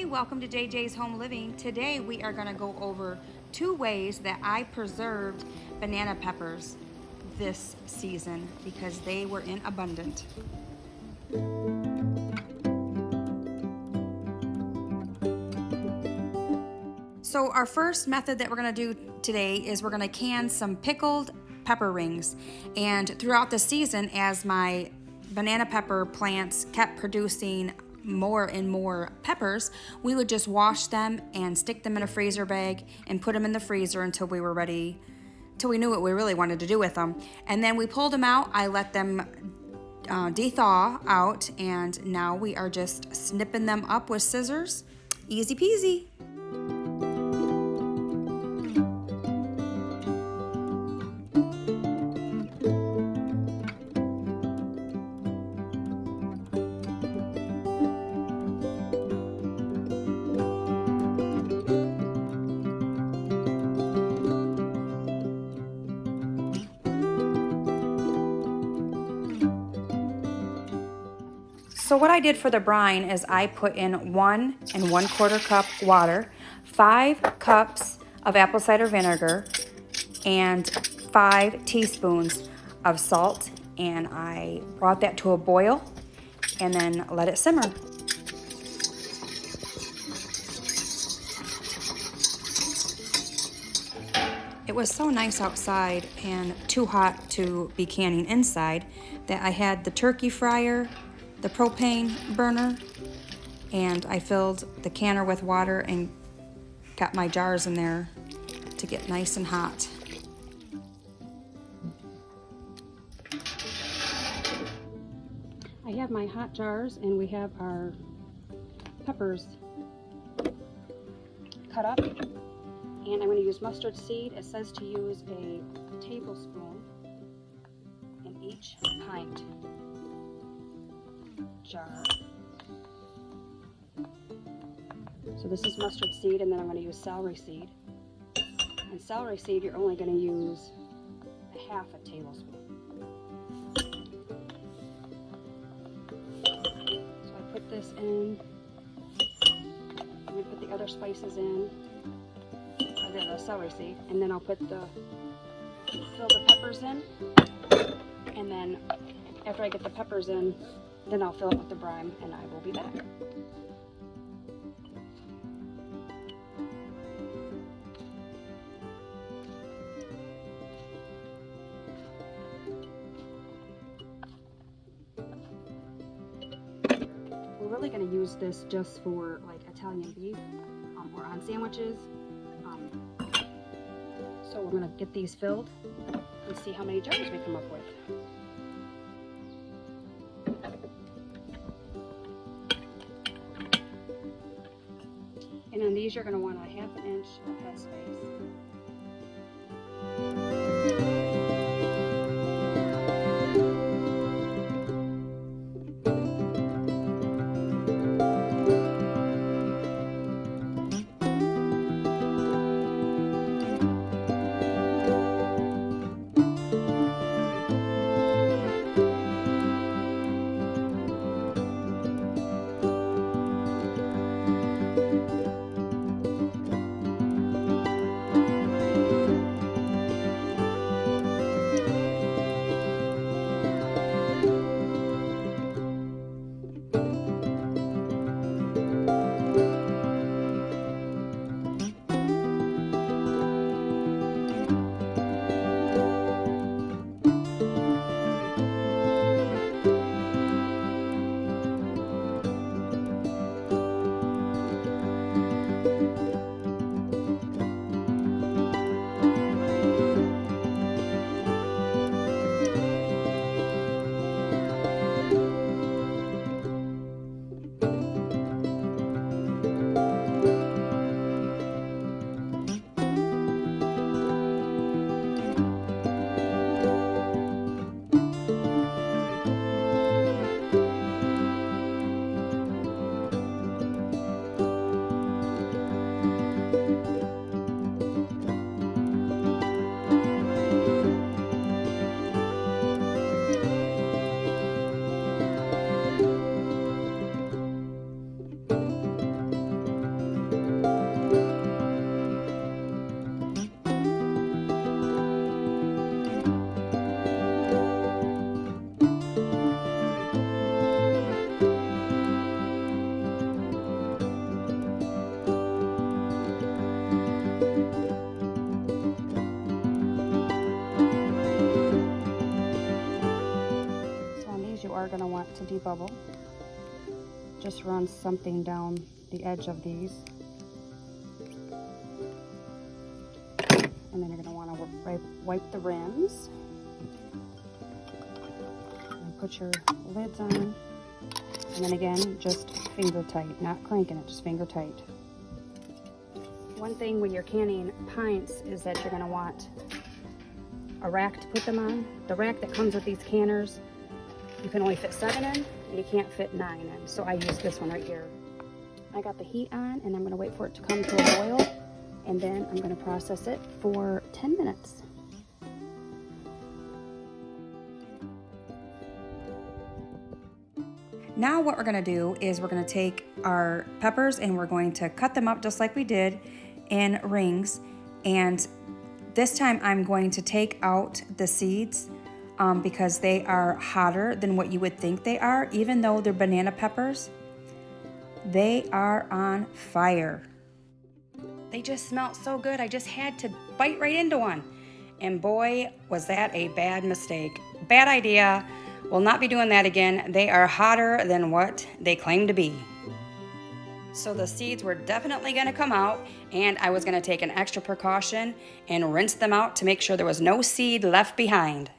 Hey, welcome to JJ's Home Living. Today we are going to go over 2 ways that I preserved banana peppers this season because they were in abundance. So our first method that we're going to do today is we're going to can some pickled pepper rings. And throughout the season, as my banana pepper plants kept producing more and more peppers, we would just wash them and stick them in a freezer bag and put them in the freezer until we were ready, till we knew what we really wanted to do with them. And then we pulled them out. I let them de-thaw out, and now we are just snipping them up with scissors. Easy peasy. So what I did for the brine is I put in 1 1/4 cup water, 5 cups of apple cider vinegar, and 5 teaspoons of salt, and I brought that to a boil and then let it simmer. It was so nice outside and too hot to be canning inside that I had the turkey fryer, the propane burner, and I filled the canner with water and got my jars in there to get nice and hot. I have my hot jars and we have our peppers cut up, and I'm going to use mustard seed. It says to use a tablespoon in each pint jar. So this is mustard seed, and then I'm going to use celery seed. And celery seed, you're only going to use a 1/2 tablespoon. So I put this in. I'm going to put the other spices in. I'll get the celery seed, and then I'll fill the peppers in. And then after I get the peppers in, then I'll fill it with the brine, and I will be back. We're really going to use this just for like Italian beef or on sandwiches. So we're going to get these filled and see how many jars we come up with. And on these, you're going to want a 1/2 inch of headspace. debubble. Just run something down the edge of these. And then you're going to want to wipe the rims. And put your lids on. And then again, just finger tight, not cranking it, just finger tight. One thing when you're canning pints is that you're going to want a rack to put them on. The rack that comes with these canners, you can only fit 7 in, and you can't fit 9 in. So I use this one right here. I got the heat on, and I'm going to wait for it to come to a boil, and then I'm going to process it for 10 minutes. Now what we're going to do is we're going to take our peppers and we're going to cut them up just like we did in rings. And this time I'm going to take out the seeds because they are hotter than what you would think they are. Even though they're banana peppers, they are on fire. They just smelled so good. I just had to bite right into one. And boy, was that a bad mistake. Bad idea. Will not be doing that again. They are hotter than what they claim to be. So the seeds were definitely going to come out, and I was going to take an extra precaution and rinse them out to make sure there was no seed left behind.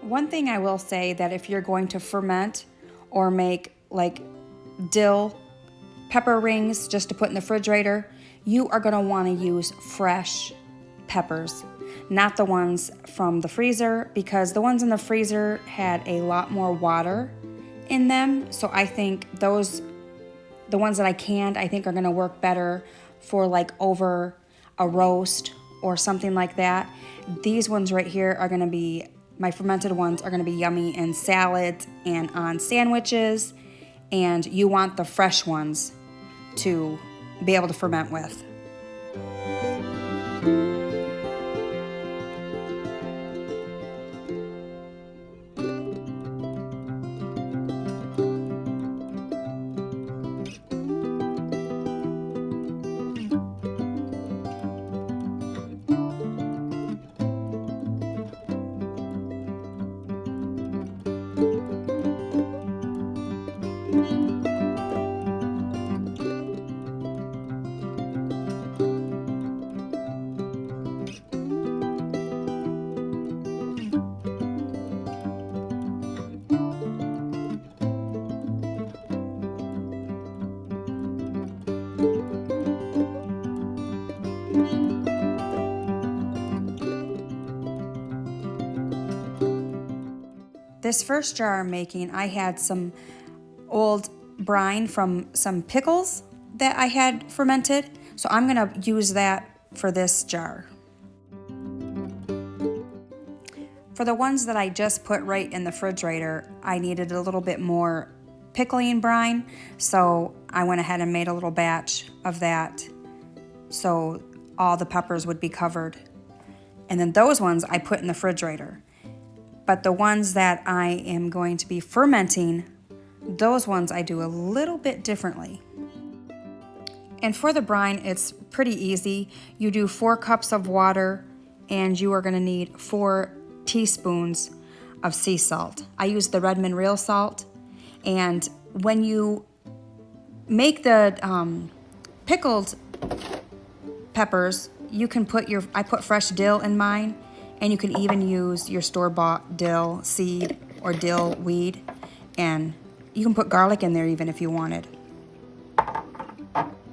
One thing I will say that if you're going to ferment or make like dill pepper rings just to put in the refrigerator, you are going to want to use fresh peppers, not the ones from the freezer, because the ones in the freezer had a lot more water in them. So I think the ones that I canned, I think are going to work better for like over a roast or something like that. These ones right here are going to be, my fermented ones are going to be yummy in salads and on sandwiches, and you want the fresh ones to be able to ferment with. This first jar I'm making, I had some old brine from some pickles that I had fermented, so I'm going to use that for this jar. For the ones that I just put right in the refrigerator, I needed a little bit more pickling brine, so I went ahead and made a little batch of that so all the peppers would be covered. And then those ones I put in the refrigerator. But the ones that I am going to be fermenting, those ones I do a little bit differently. And for the brine, it's pretty easy. You do 4 cups of water, and you are going to need 4 teaspoons of sea salt. I use the Redmond real salt. And when you make the pickled peppers, you can put I put fresh dill in mine. And you can even use your store-bought dill seed or dill weed. And you can put garlic in there even if you wanted.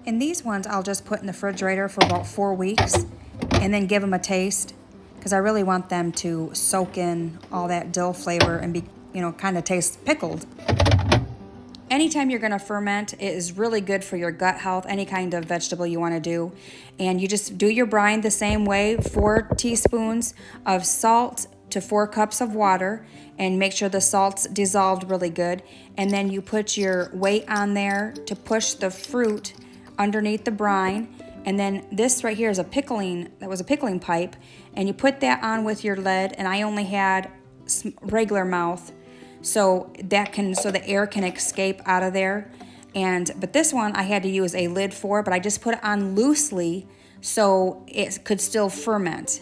And these ones I'll just put in the refrigerator for about 4 weeks and then give them a taste, because I really want them to soak in all that dill flavor and be, kind of taste pickled. Anytime you're going to ferment, it is really good for your gut health, any kind of vegetable you want to do. And you just do your brine the same way, 4 teaspoons of salt to 4 cups of water, and make sure the salt's dissolved really good. And then you put your weight on there to push the fruit underneath the brine. And then this right here is a pickling pipe, and you put that on with your lid, and I only had regular mouth. so the air can escape out of there. But this one I had to use a lid for, but I just put it on loosely so it could still ferment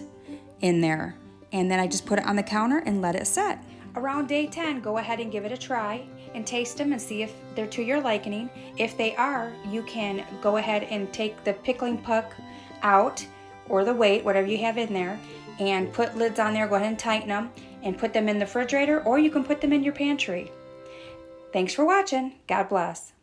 in there. And then I just put it on the counter and let it set. Around day 10, go ahead and give it a try and taste them and see if they're to your liking. If they are, you can go ahead and take the pickling puck out, or the weight, whatever you have in there, and put lids on there. Go ahead and tighten them and put them in the refrigerator, or you can put them in your pantry. Thanks for watching. God bless.